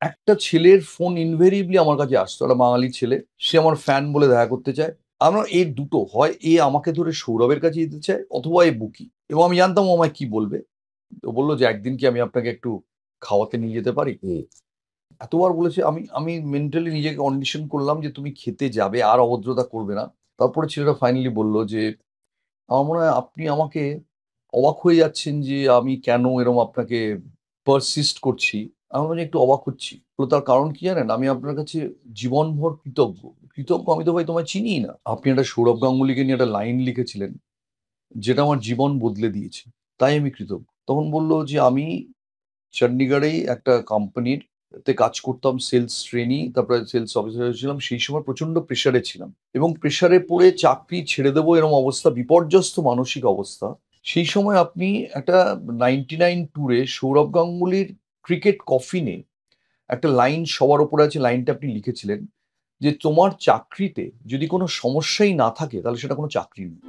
একটা ছেলের phone invariably আমার কাছে আসতো, একটা বাঙালি ছেলে। সে আমার ফ্যান বলে দেখা করতে চায়। আমার এর দুটো হয়, এ আমাকে ধরে সৌরভের কাছে যেতে চায়, অথবা এ বুকি। এবং আমি জানতাম ও আমায় কি বলবে। তো বললো যে একদিন কি আমি আপনাকে একটু খাওয়াতে নিয়ে যেতে পারি। হুম। এতবার বলেছে, আমি আমি মেন্টালি নিজেকে কন্ডিশন করলাম যে তুমি খেতে যাবে, আর অভদ্রতা করবে না। তারপরে ছেলেটা ফাইনালি বলল যে আমার মনে হয় আপনি আমাকে অবাক হয়ে যাচ্ছেন যে আমি কেন এরকম আপনাকে পারসিস্ট করছি। আমি বলছি, একটু অবাক হচ্ছি। তো তার কারণ কি জানেন, আমি আপনার কাছে জীবনভর কৃতজ্ঞ। কৃতজ্ঞ আমি তো ভাই তোমায় চিনিই না। আপনি একটা সৌরভ গাঙ্গুলিকে নিয়ে একটা লাইন লিখেছিলেন, যেটা আমার জীবন বদলে দিয়েছে, তাই আমি কৃতজ্ঞ। তখন বললো যে আমি চণ্ডীগড়েই একটা কোম্পানির তে কাজ করতাম, সেলস ট্রেনি, তারপরে সেলস অফিসার ছিলাম। সেই সময় প্রচন্ড প্রেসারে ছিলাম, এবং প্রেসারে পড়ে চাকরি ছেড়ে দেবো এরকম অবস্থা, বিপর্যস্ত মানসিক অবস্থা। সেই সময় আপনি একটা 99 ট্যুরে সৌরভ গাঙ্গুলির ক্রিকেট কফিনে একটা লাইন সবার ওপরে আছে, লাইনটা আপনি লিখেছিলেন যে তোমার চাকরিতে যদি কোনো সমস্যাই না থাকে তাহলে সেটা কোনো চাকরি নেই।